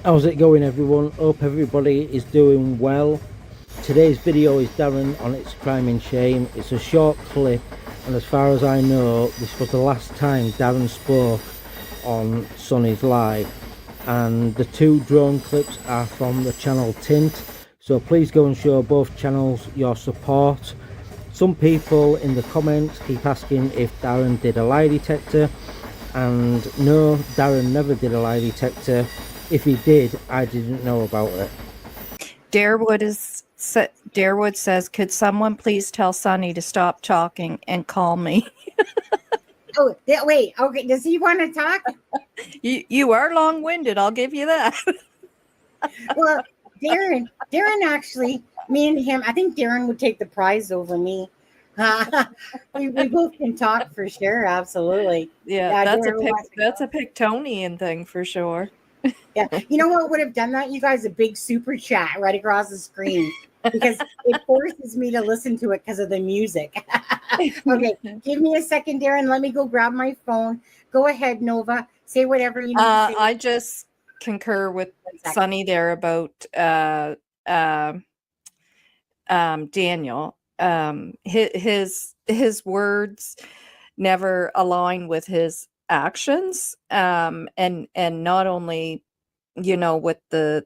How's it going, everyone? Hope everybody is doing well. Today's video is Darin on its crime and shame. It's a short clip, and as far as I know, this was the last time Darin spoke on Sonny's Live. And the two drone clips are from the channel Tint, so please go and show both channels your support. Some people in the comments keep asking if Darin did a lie detector, and no, Darin never did a lie detector. If he did, I didn't know about it. Darwood says, could someone please tell Sonny to stop talking and call me? Oh, wait. Okay. Does he want to talk? You are long-winded. I'll give you that. Well, Darin actually, me and him, I think Darin would take the prize over me. We both can talk for sure. Absolutely. Yeah, that's a Pictonian thing for sure. Yeah. You know what would have done that? You guys, a big super chat right across the screen, because it forces me to listen to it because of the music. Okay. Give me a second, Darin. Let me go grab my phone. Go ahead, Nova. Say whatever you need to say. I just concur with Sonny there about Daniel. His words never align with his actions, and not only, you know, with the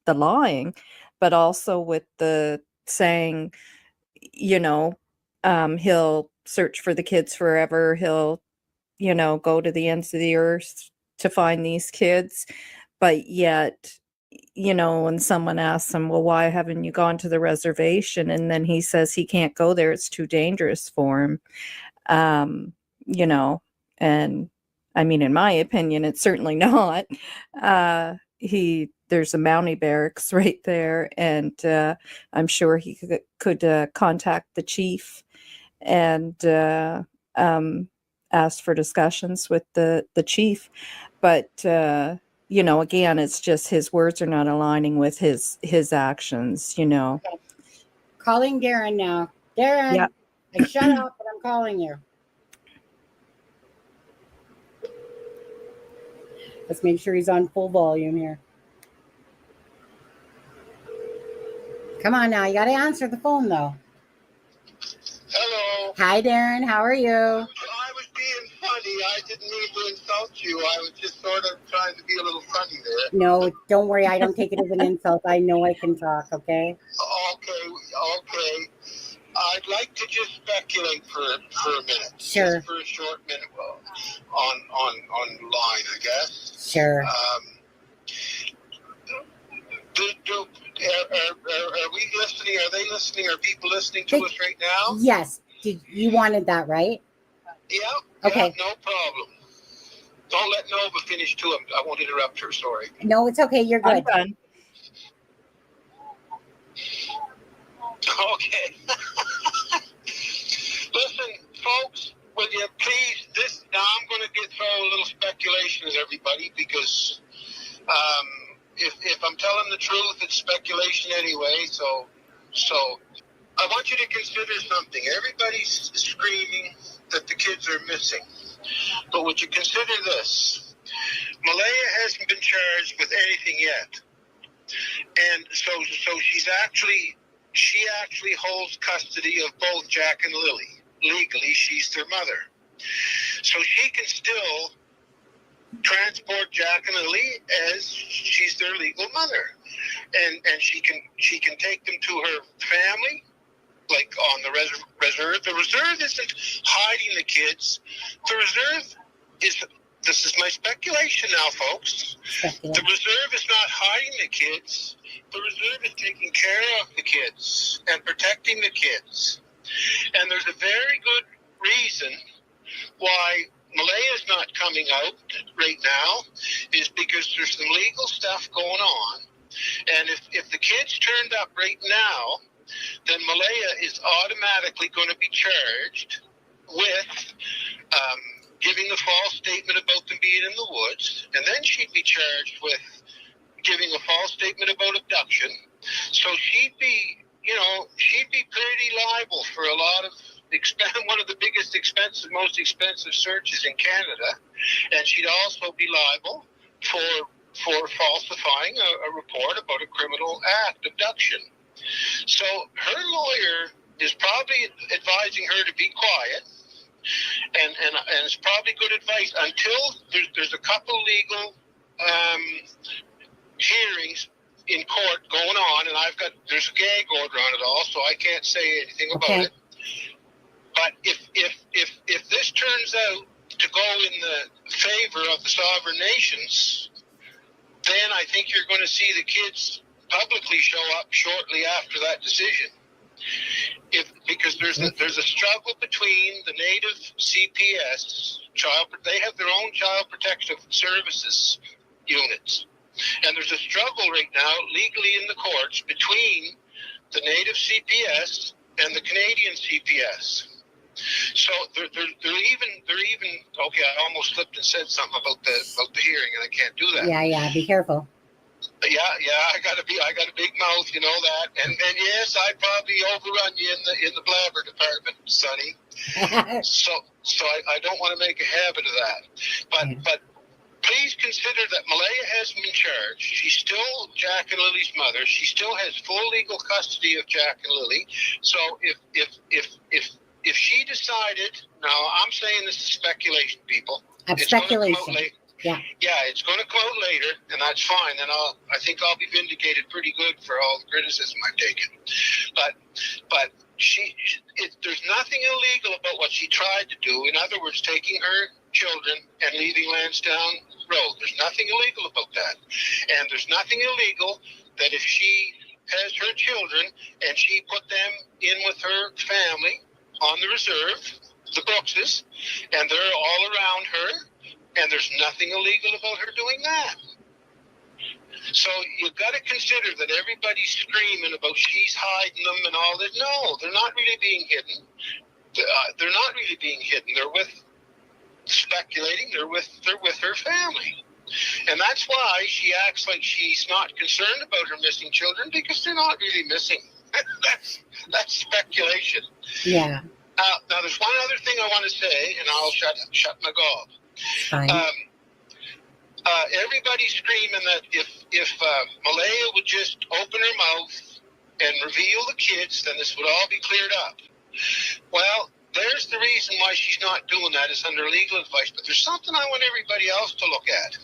lying, but also with the saying, you know, he'll search for the kids forever, he'll, you know, go to the ends of the earth to find these kids. But yet, you know, when someone asks him, well, why haven't you gone to the reservation? And then he says he can't go there, it's too dangerous for him. You know, and I mean, in my opinion, it's certainly not. There's a Mountie barracks right there, and I'm sure he could contact the chief and ask for discussions with the chief. But you know, again, it's just his words are not aligning with his actions, you know. Okay. Calling Darin now. Darin, yeah. I shut up, but I'm calling you. Let's make sure he's on full volume here. Come on now. You got to answer the phone, though. Hello. Hi, Darin. How are you? I was being funny. I didn't mean to insult you. I was just sort of trying to be a little funny there. No, don't worry. I don't take it as an insult. I know I can talk, okay? Okay. I'd like to just speculate for a minute. Sure. Just for a short minute on line, I guess. Sure. Are we listening? Are they listening? Are people listening to us right now? Yes. You wanted that, right? Yeah. Okay. Yeah, no problem. Don't let Nova finish too. I won't interrupt her. Sorry. No, it's okay. You're good. I'm done. Okay. Listen, folks, will you please, now I'm going to throw a little speculation at everybody, because if I'm telling the truth, it's speculation anyway. So I want you to consider something. Everybody's screaming that the kids are missing. But would you consider this? Malaya hasn't been charged with anything yet. And so she actually holds custody of both Jack and Lilly. Legally, she's their mother. So she can still transport Jack and Lilly as she's their legal mother. And she can take them to her family, like on the reserve. The reserve isn't hiding the kids. The reserve is, this is my speculation now, folks. The reserve is not hiding the kids. The reserve is taking care of the kids and protecting the kids. And there's a very good reason why Malaya's not coming out right now, is because there's some legal stuff going on. And if the kids turned up right now, then Malaya is automatically going to be charged with giving a false statement about them being in the woods, and then she'd be charged with giving a false statement about abduction. So she'd be pretty liable for a lot of one of the most expensive searches in Canada, and she'd also be liable for for falsifying a report about a criminal act, abduction. So her lawyer is probably advising her to be quiet, and it's probably good advice until there's a couple legal hearings in court going on, and there's a gag order on it all, so I can't say anything about it. But if this turns out to go in the favor of the sovereign nations, then I think you're going to see the kids publicly show up shortly after that decision. Because there's a struggle between the native CPS they have their own child protective services units, and there's a struggle right now legally in the courts between the native CPS and the Canadian CPS. So they're even okay. I almost slipped and said something about the hearing, and I can't do that. Yeah. Be careful. Yeah. I got a big mouth, you know that. And yes, I probably overrun you in the blabber department, Sonny. so I don't want to make a habit of that. But please consider that Malaya has been charged. She's still Jack and Lily's mother. She still has full legal custody of Jack and Lily. So if she decided, now I'm saying this is speculation, people. Speculation. Yeah, it's going to come out later, and that's fine. And I think I'll be vindicated pretty good for all the criticism I've taken. But there's nothing illegal about what she tried to do. In other words, taking her children and leaving Lansdowne Road. There's nothing illegal about that, and there's nothing illegal that if she has her children and she put them in with her family on the reserve, the Brookses, and they're all around her. And there's nothing illegal about her doing that. So you've got to consider that everybody's screaming about she's hiding them and all that. No, they're not really being hidden. They're not really being hidden. They're speculating. They're with her family. And that's why she acts like she's not concerned about her missing children, because they're not really missing. That's speculation. Yeah. Now there's one other thing I want to say, and I'll shut my gob. Fine. Everybody's screaming that if Malaya would just open her mouth and reveal the kids, then this would all be cleared up. Well, there's the reason why she's not doing that, is under legal advice. But there's something I want everybody else to look at.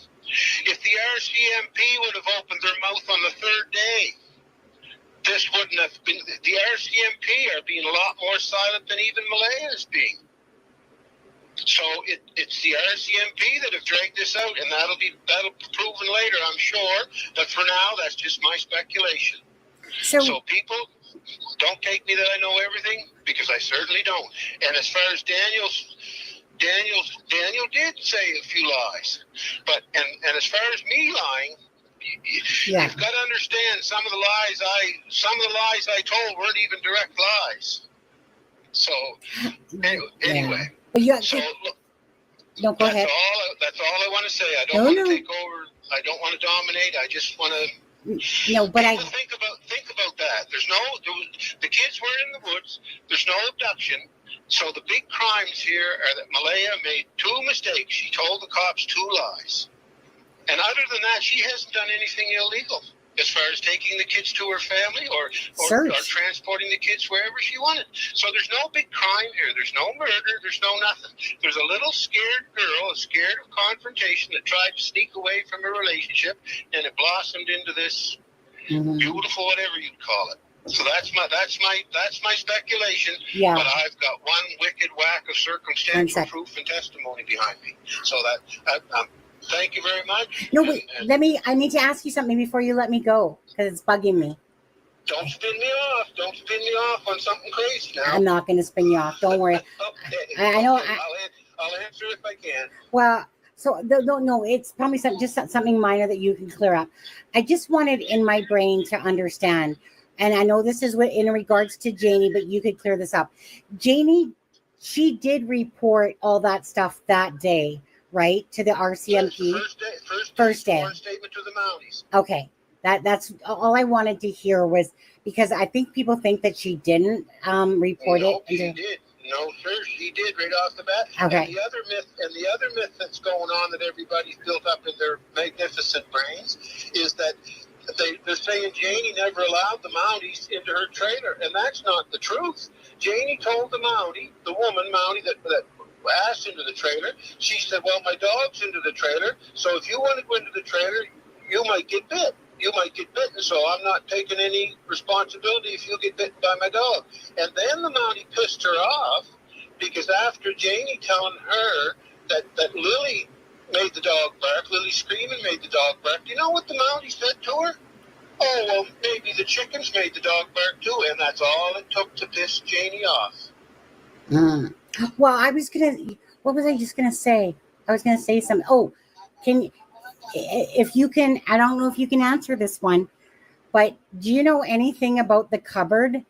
If the RCMP would have opened their mouth on the third day, this wouldn't have been. The RCMP are being a lot more silent than even Malaya is being. So it's the RCMP that have dragged this out, and that'll be proven later, I'm sure. But for now, that's just my speculation. So people, don't take me that I know everything, because I certainly don't. And as far as Daniel did say a few lies, but and as far as me lying, you've got to understand some of the lies I told weren't even direct lies. So anyway. So, no, go ahead. That's all I want to say. I don't want to take over. I don't want to dominate. I just want to. No, but think about that. The kids were in the woods. There's no abduction. So the big crimes here are that Malaya made two mistakes. She told the cops two lies, and other than that, she hasn't done anything illegal as far as taking the kids to her family or transporting the kids wherever she wanted. So there's no big crime here. There's no murder. There's no nothing. There's a little scared girl, scared of confrontation, that tried to sneak away from a relationship, and it blossomed into this beautiful, whatever you'd call it. So that's my speculation. Yeah. But I've got one wicked whack of circumstantial proof and testimony behind me. So thank you very much. No, wait. I need to ask you something before you let me go, because it's bugging me. Don't spin me off. Don't spin me off on something crazy now. I'm not going to spin you off. Don't worry. Okay. I know. I'll answer if I can. Well, so no, it's probably something minor that you can clear up. I just wanted in my brain to understand, and I know this is in regards to Janie, but you could clear this up. Janie, she did report all that stuff that day, right, to the RCMP? First day. Statement to the Mounties. Okay. That's all I wanted to hear, was because I think people think that she didn't report it. She did. No, sir, she did right off the bat. Okay. And the other myth that's going on that everybody's built up in their magnificent brains is that they're saying Janie never allowed the Mounties into her trailer, and that's not the truth. Janie told the Mountie, the woman Mountie that asked into the trailer, she said, well, my dog's into the trailer, so if you want to go into the trailer, you might get bit. You might get bitten, so I'm not taking any responsibility if you get bitten by my dog. And then the Mountie pissed her off because after Janie telling her that Lilly made the dog bark, Lilly screaming made the dog bark, you know what the Mountie said to her? Oh, well, maybe the chickens made the dog bark too, and that's all it took to piss Janie off. Mm. Well, what was I just gonna say? I was gonna say something. Oh, if you can, I don't know if you can answer this one, but do you know anything about the cupboard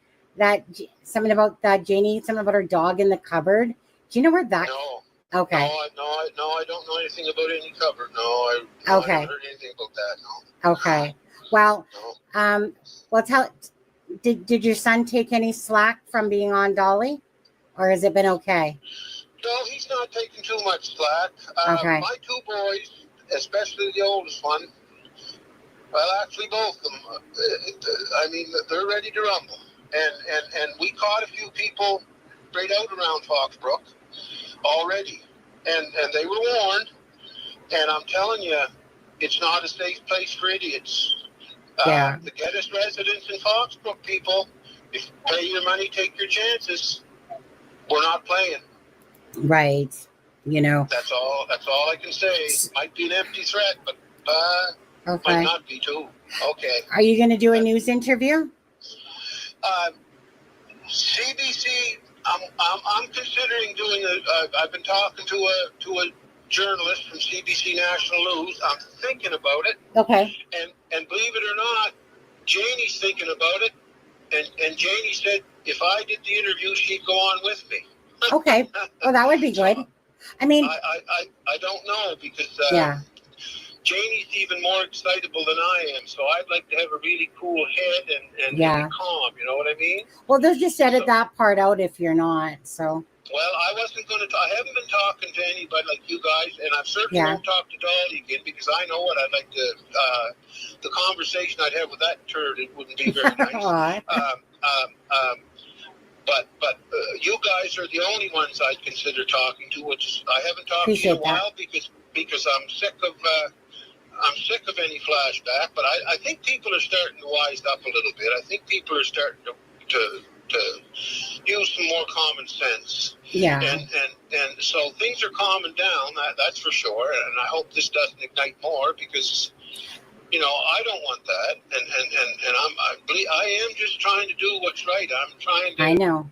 something about Janie, something about her dog in the cupboard? Do you know where that? No. Okay. No, I don't know anything about any cupboard. I Okay. haven't heard anything about that, no. Okay. Well, No. did your son take any slack from being on Dolly? Or has it been okay? No, he's not taking too much slack. Okay. My two boys, especially the oldest one, well, actually both of them, they're ready to rumble. And we caught a few people right out around Foxbrook already. And they were warned. And I'm telling you, it's not a safe place for idiots. Yeah. The Geddes residents in Foxbrook, people, if you pay your money, take your chances. We're not playing. Right. You know. That's all I can say. Might be an empty threat, but Okay. might not be too. Okay. Are you going to do a news interview? CBC. I'm considering doing I've been talking to a journalist from CBC National News. I'm thinking about it. Okay. And believe it or not, Janie's thinking about it. And Janie said if I did the interview, she'd go on with me. Okay. Well, that would be good. I mean, I don't know because yeah. Janie's even more excitable than I am, so I'd like to have a really cool head and Yeah. be calm. You know what I mean? Well, they'll just edit that part out if you're not. So. Well, I wasn't going to. I haven't been talking to anybody like you guys, and I certainly won't talk to Dolly again because I know what I'd like to. The conversation I'd have with that turd, it wouldn't be very nice. But you guys are the only ones I'd consider talking to, which is, I haven't talked to you in a while because I'm sick of any flashback. But I think people are starting to wise up a little bit. I think people are starting to use some more common sense. Yeah. And so things are calming down. That's for sure. And I hope this doesn't ignite more because, you know, I don't want that. And I am just trying to do what's right. I'm trying to. I know.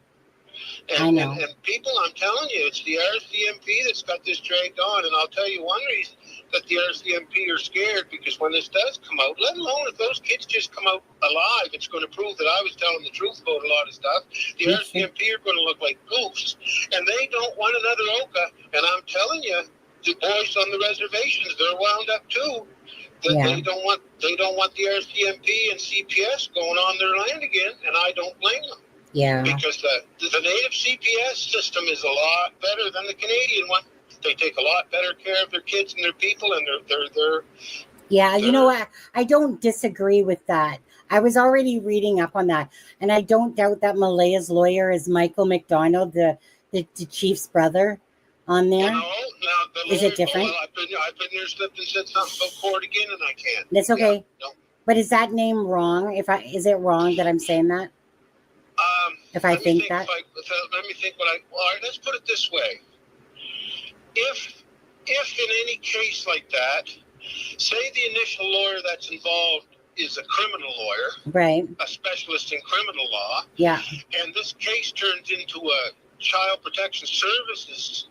And people, I'm telling you, it's the RCMP that's got this dragged on. And I'll tell you one reason that the RCMP are scared, because when this does come out, let alone if those kids just come out alive, it's going to prove that I was telling the truth about a lot of stuff. The RCMP are going to look like goofs, and they don't want another Oka. And I'm telling you, the boys on the reservations, they're wound up too. They don't want the RCMP and CPS going on their land again, and I don't blame them. Yeah. Because the native CPS system is a lot better than the Canadian one. They take a lot better care of their kids and their people, and they're yeah, you know what? I don't disagree with that. I was already reading up on that, and I don't doubt that Malaya's lawyer is Michael McDonald, the chief's brother, on there. No, is it different? I've been there, slipped and said something about court again, and I can't. That's okay. Yeah, no. But is that name wrong? Is it wrong that I'm saying that? If I think that. Let me think. All right, let's put it this way. If in any case like that, say the initial lawyer that's involved is a criminal lawyer, right, a specialist in criminal law, yeah, and this case turns into a child protection services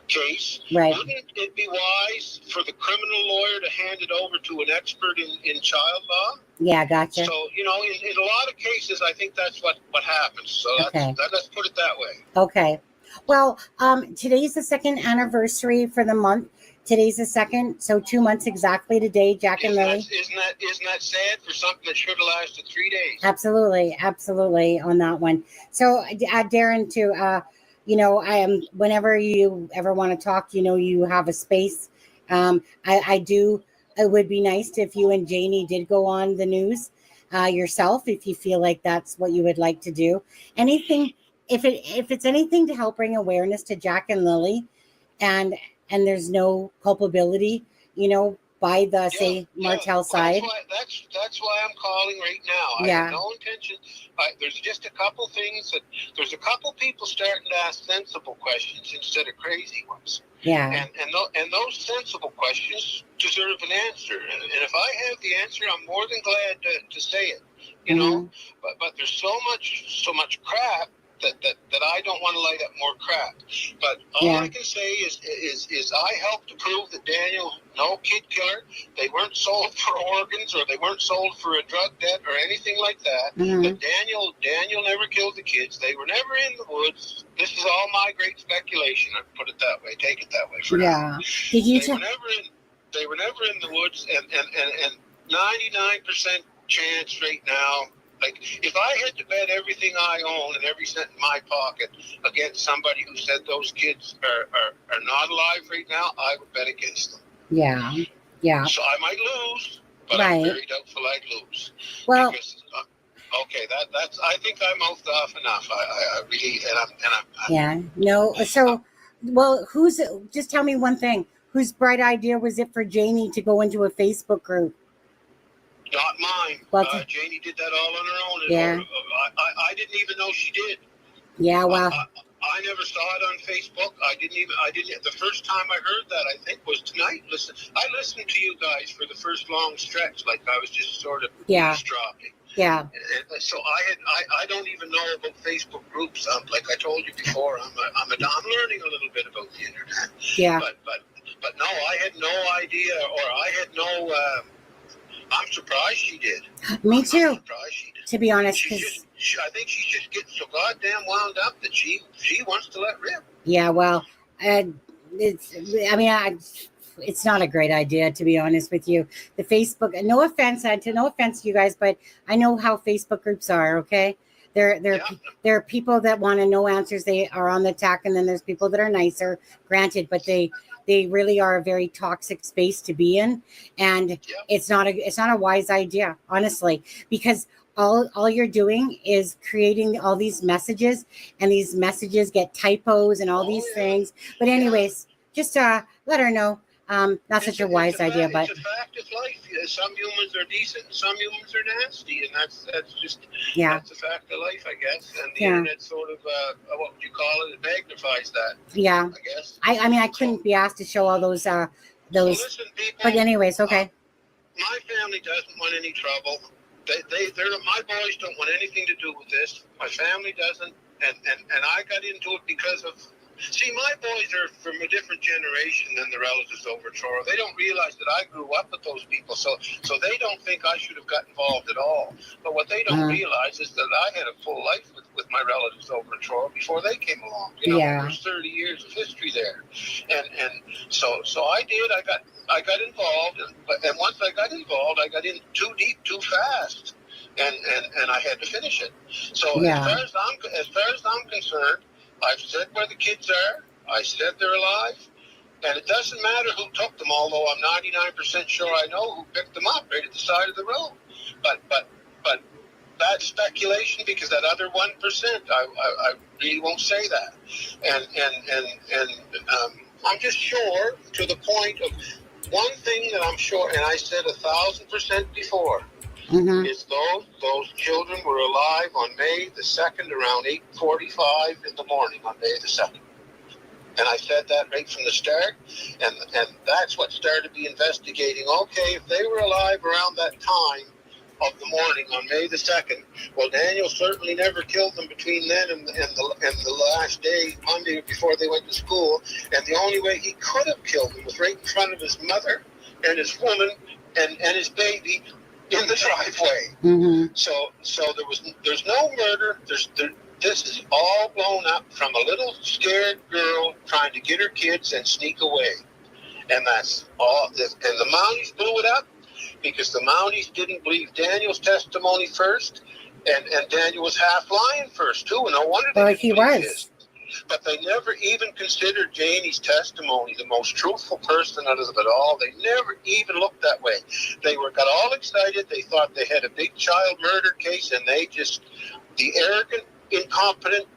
case, right, wouldn't it be wise for the criminal lawyer to hand it over to an expert in child law? Yeah, gotcha. So, you know, in a lot of cases, I think that's what happens. So let's put it that way. Okay. Well, today's the second anniversary for the month. Today's the second, so 2 months exactly today, Jack and Lily. Isn't that sad for something that should have lasted 3 days? Absolutely on that one. So, Darin, I am, whenever you ever want to talk, you have a space. I do. It would be nice if you and Janie did go on the news yourself, if you feel like that's what you would like to do. Anything, if it's anything to help bring awareness to Jack and Lily, and there's no culpability, by the say Martel Well, side. that's why I'm calling right now. I Yeah. have no intention. There's just a couple things there's a couple people starting to ask sensible questions instead of crazy ones. Yeah. And those sensible questions deserve an answer. And if I have the answer, I'm more than glad to say it. You know, but there's so much crap that I don't want to light up more crap. But all I can say is I helped to prove that Daniel, no kid killer, they weren't sold for organs, or they weren't sold for a drug debt or anything like that. But Daniel never killed the kids. They were never in the woods. This is all my great speculation. I put it that way. Take it that way for now. Did you? They were never in the woods, and 99% chance right now. Like, if I had to bet everything I own and every cent in my pocket against somebody who said those kids are not alive right now, I would bet against them. Yeah. Yeah. So I might lose, but I'm very doubtful I'd lose. Well, because, okay, that's. I think I mouthed off enough. I really, No. So, well, just tell me one thing. Whose bright idea was it for Janie to go into a Facebook group? Not mine. Well, Janie did that all on her own. Yeah. I didn't even know she did. Yeah. Well, I never saw it on Facebook. I didn't. The first time I heard that, I think, was tonight. I listened to you guys for the first long stretch, like I was just sort of eavesdropping. Yeah. And so I don't even know about Facebook groups. Like I told you before, I'm learning a little bit about the internet. Yeah. But no, I had no idea, or I had no. I'm surprised she did. Me too. I'm surprised she did. To be honest, I think she's just getting so goddamn wound up that she wants to let rip. Yeah, well, it's not a great idea, to be honest with you. The Facebook, no offense to you guys, but I know how Facebook groups are. Okay, there are people that want to know answers. They are on the attack, and then there's people that are nicer. Granted, but they really are a very toxic space to be in, and it's not a wise idea, honestly, because all you're doing is creating all these messages, and these messages get typos and all these things. But anyways, just let her know. Not such a wise idea, but it's a fact of life. Some humans are decent, and some humans are nasty, and that's just that's a fact of life, I guess. And the internet sort of what would you call it? It magnifies that. Yeah, I guess. I couldn't be asked to show all those. So listen, people, but anyways, okay. My family doesn't want any trouble. My boys don't want anything to do with this. My family doesn't, and I got into it because of. See, my boys are from a different generation than the relatives over at Truro. They don't realize that I grew up with those people, so they don't think I should have got involved at all. But what they don't realize is that I had a full life with my relatives over at Truro before they came along. There's 30 years of history there, and so I did. I got involved, and once I got involved, I got in too deep, too fast, and I had to finish it. So as far as I'm concerned, I've said where the kids are. I said they're alive. And it doesn't matter who took them, although I'm 99% sure I know who picked them up right at the side of the road. But that's speculation, because that other 1%, I really won't say that. And I'm just sure, to the point of one thing that I'm sure, and I said 1,000% before, is those children were alive on May the 2nd around 8:45 in the morning on May the 2nd. And I said that right from the start, and that's what started the investigating. Okay, if they were alive around that time of the morning on May the 2nd, well, Daniel certainly never killed them between then and the last day, Monday, before they went to school. And the only way he could have killed them was right in front of his mother and his woman and his baby in the driveway. So there's no murder. This is all blown up from a little scared girl trying to get her kids and sneak away. And that's all. And the Mounties blew it up because the Mounties didn't believe Daniel's testimony first, and Daniel was half lying first too. And no wonder he was. But they never even considered Janie's testimony the most truthful person out of it all. They never even looked that way. They got all excited. They thought they had a big child murder case, and the arrogant, incompetent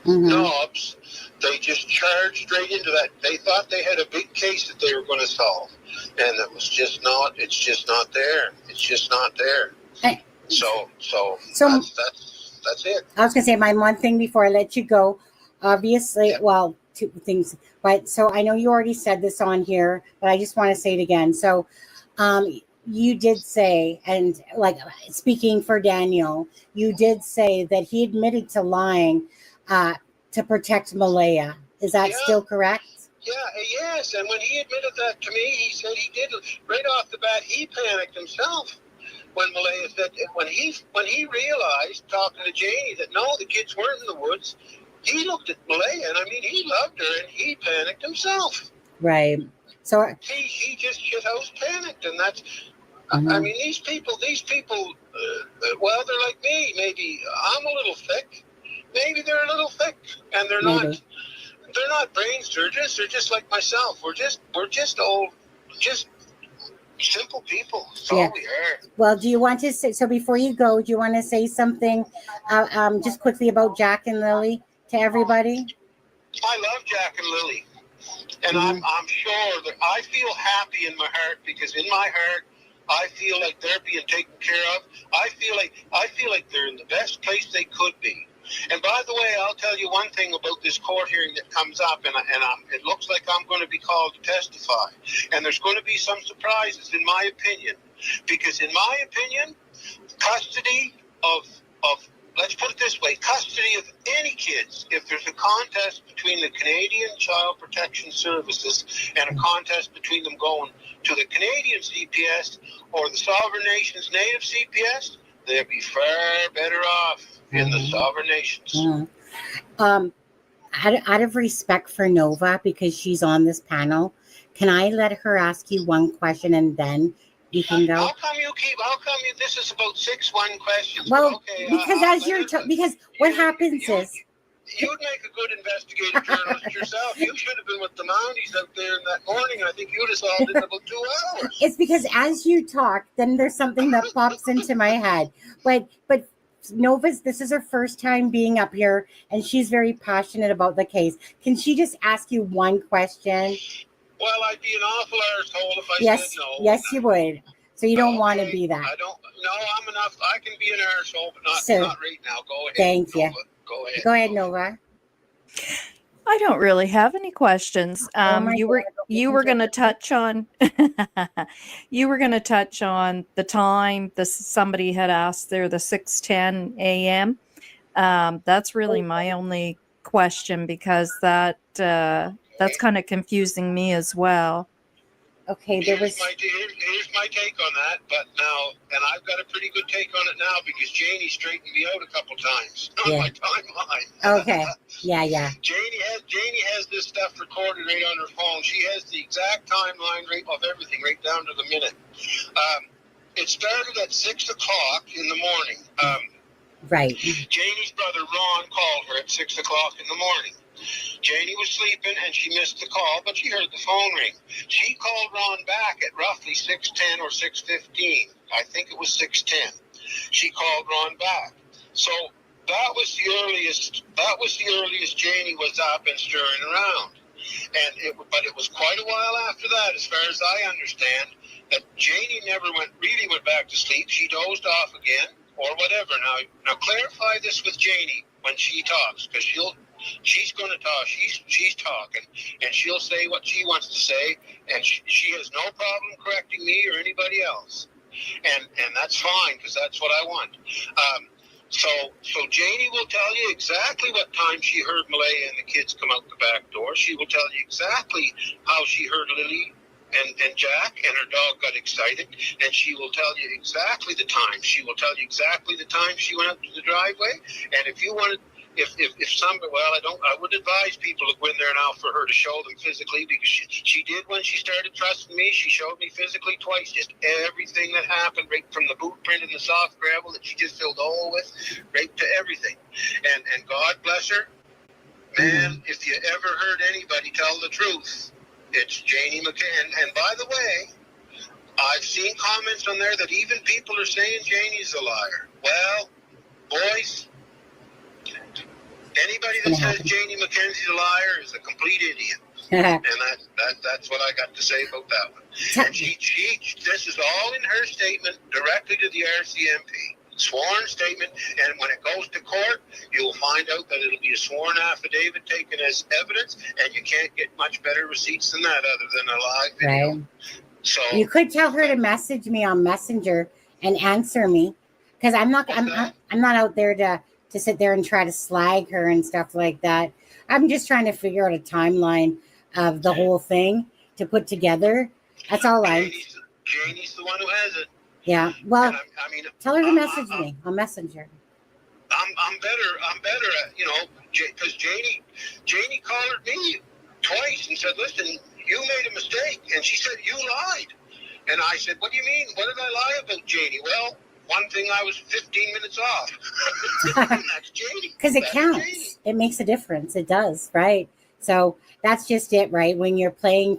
knobs, they just charged straight into that. They thought they had a big case that they were going to solve, and it's just not there. It's just not there. Hey. So that's it. I was going to say my one thing before I let you go. Obviously, well, two things. But so I know you already said this on here, but I just want to say it again. So you did say, and like speaking for Daniel, you did say that he admitted to lying to protect Malaya. Is that still correct? Yeah, yes. And when he admitted that to me, he said he did right off the bat. He panicked himself when Malaya said when he realized talking to Janie that no, the kids weren't in the woods. He looked at Malaya, and I mean, he loved her, and he panicked himself. Right. So he just shithouse panicked, and that's. I mean, these people. Well, they're like me. Maybe I'm a little thick. Maybe they're a little thick, and they're not. They're not brain surgeons. They're just like myself. We're just simple people. That's all we are. Well, do you want to say so before you go? Do you want to say something, just quickly about Jack and Lilly to everybody? I love Jack and Lilly, and I'm sure that I feel happy in my heart because in my heart I feel like they're being taken care of. I feel like they're in the best place they could be. And by the way, I'll tell you one thing about this court hearing that comes up, and it looks like I'm going to be called to testify. And there's going to be some surprises, in my opinion, because in my opinion, custody of let's put it this way, custody of any kids, if there's a contest between the Canadian Child Protection Services and a contest between them going to the Canadian CPS or the Sovereign Nations Native CPS, they'd be far better off in the sovereign nations. Out of respect for Nova, because she's on this panel, can I let her ask you one question and then you can go? How come this is about 6-1 questions? Well, okay, because because what happens is you'd make a good investigative journalist yourself. You should have been with the Mounties out there in that morning. I think you'd have solved it in about 2 hours. It's because as you talk, then there's something that pops into my head. But Nova's, this is her first time being up here, and she's very passionate about the case. Can she just ask you one question? Well, I'd be an awful arsehole if I said no. Yes, you would. So you don't want to be that. I don't. No, I'm enough. I can be an arsehole, but not right now. Go ahead. Thank you. Nova. Go ahead. Go ahead, Nova. I don't really have any questions. You were going to touch on the time somebody had asked there, the 6:10 a.m. That's really my only question because that's kind of confusing me as well. Okay, here's my take on that, but now, and I've got a pretty good take on it now because Janie straightened me out a couple times on my timeline. Okay, yeah. Janie has this stuff recorded right on her phone. She has the exact timeline right of everything, right down to the minute. It started at 6 o'clock in the morning. Right. Janie's brother Ron called her at 6 o'clock in the morning. Janie was sleeping and she missed the call, but she heard the phone ring. She called Ron back at roughly 6:10 or 6:15. I think it was 6:10. She called Ron back. So that was the earliest Janie was up and stirring around. But it was quite a while after that, as far as I understand, that Janie never really went back to sleep. She dozed off again or whatever. Now clarify this with Janie when she talks, because she's going to talk. She's talking, and she'll say what she wants to say, and she has no problem correcting me or anybody else, and that's fine because that's what I want. So Janie will tell you exactly what time she heard Malaya and the kids come out the back door. She will tell you exactly how she heard Lilly and Jack and her dog got excited, and she will tell you exactly the time. She will tell you exactly the time she went out to the driveway, and if you wanted. If somebody, well, I would advise people to go in there now for her to show them physically, because she did when she started trusting me. She showed me physically twice, just everything that happened, right from the boot print and the soft gravel that she just filled the hole with, right to everything. And God bless her. Man, if you ever heard anybody tell the truth, it's Janie McCann. And by the way, I've seen comments on there that even people are saying Janie's a liar. Well, boys, anybody that says Janie McKenzie's a liar is a complete idiot. And that's what I got to say about that one. And this is all in her statement directly to the RCMP. Sworn statement, and when it goes to court, you'll find out that it'll be a sworn affidavit taken as evidence, and you can't get much better receipts than that other than a live video. Right. So you could tell her to message me on Messenger and answer me, because I'm not out there to sit there and try to slag her and stuff like that. I'm just trying to figure out a timeline of the whole thing to put together. That's all Janie's the one who has it. Yeah. Well, I mean, tell her to message me on Messenger. I'm better at, because Janie called me twice and said, "Listen, you made a mistake," and she said, "You lied," and I said, "What do you mean? What did I lie about, Janie?" Well, one thing, I was 15 minutes off. That's Janie. Because it counts. Janie. It makes a difference. It does, right? So that's just it, right? When you're trying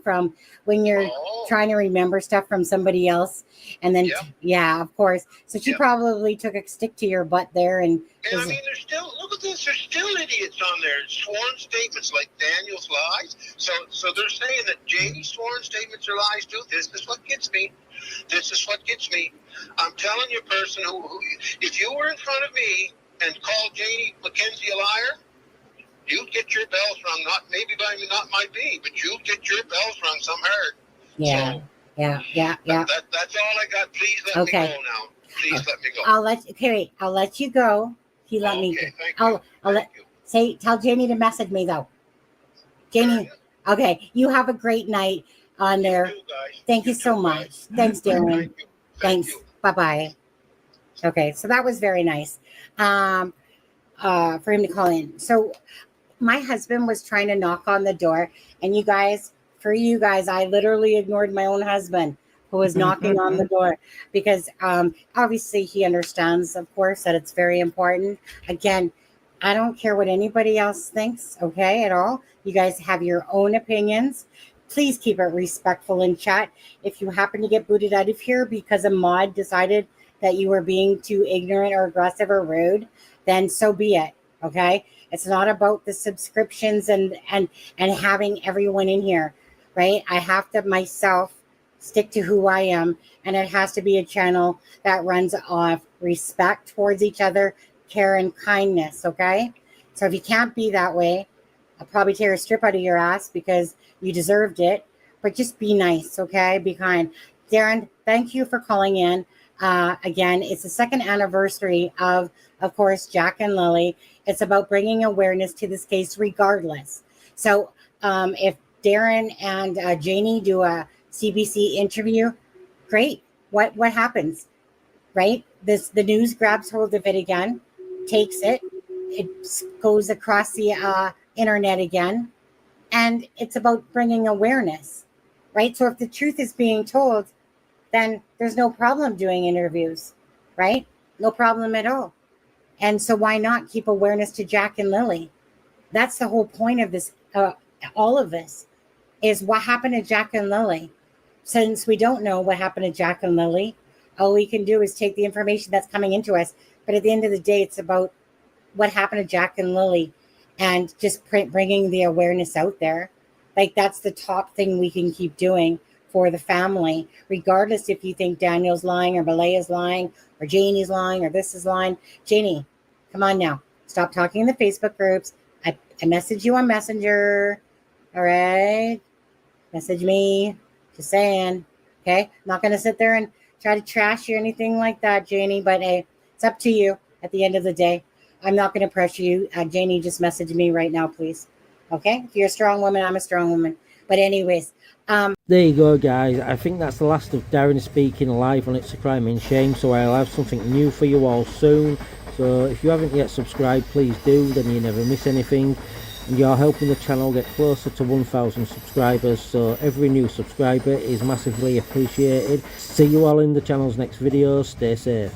to remember stuff from somebody else, and then yeah, of course. So she probably took a stick to your butt there, and I mean, there's still, look at this. There's still idiots on there. Sworn statements like Daniel's lies. So they're saying that Janie's sworn statements are lies too. This is what gets me. This is what gets me. I'm telling you, person who if you were in front of me and called Janie McKenzie a liar, you'd get your bells rung. Not might be, but you'd get your bells rung some hard. Yeah. So, yeah. That's all I got. Please let me go now. Please let me go. I'll let you go. He let me. I'll tell Janie to message me though. Janie. Okay. You have a great night on there. Thank you so much. Thanks, Darin. Thanks. Bye-bye. Okay. So that was very nice. For him to call in. So my husband was trying to knock on the door, and for you guys, I literally ignored my own husband who was knocking on the door, because obviously he understands, of course, that it's very important. Again, I don't care what anybody else thinks, okay, at all. You guys have your own opinions. Please keep it respectful in chat. If you happen to get booted out of here because a mod decided that you were being too ignorant or aggressive or rude, then so be it, okay? It's not about the subscriptions and having everyone in here, right? I have to myself stick to who I am, and it has to be a channel that runs off respect towards each other, care and kindness, okay? So if you can't be that way, I'll probably tear a strip out of your ass because you deserved it, but just be nice, okay? Be kind. Darin, thank you for calling in. Again, it's the second anniversary of course, Jack and Lilly. It's about bringing awareness to this case regardless. So if Darin and Janie do a CBC interview, great. What happens, right? The news grabs hold of it again, takes it goes across the internet again, and it's about bringing awareness, right? So if the truth is being told, then there's no problem doing interviews, right? No problem at all. And so why not keep awareness to Jack and Lilly? That's the whole point of this, all of this, is what happened to Jack and Lilly. Since we don't know what happened to Jack and Lilly, all we can do is take the information that's coming into us. But at the end of the day, it's about what happened to Jack and Lilly, and just bringing the awareness out there. Like, that's the top thing we can keep doing for the family, regardless if you think Daniel's lying or Malaya's lying or Janie's lying or this is lying. Janie, come on now. Stop talking in the Facebook groups. I message you on Messenger. All right? Message me. Just saying. Okay? I'm not going to sit there and try to trash you or anything like that, Janie, but hey, it's up to you at the end of the day. I'm not going to pressure you. Janie, just message me right now, please. Okay? If you're a strong woman, I'm a strong woman. But anyways, there you go, guys. I think that's the last of Darin speaking live on It's a Crime and Shame, so I'll have something new for you all soon. So if you haven't yet subscribed, please do, then you never miss anything. And you're helping the channel get closer to 1,000 subscribers, so every new subscriber is massively appreciated. See you all in the channel's next video. Stay safe.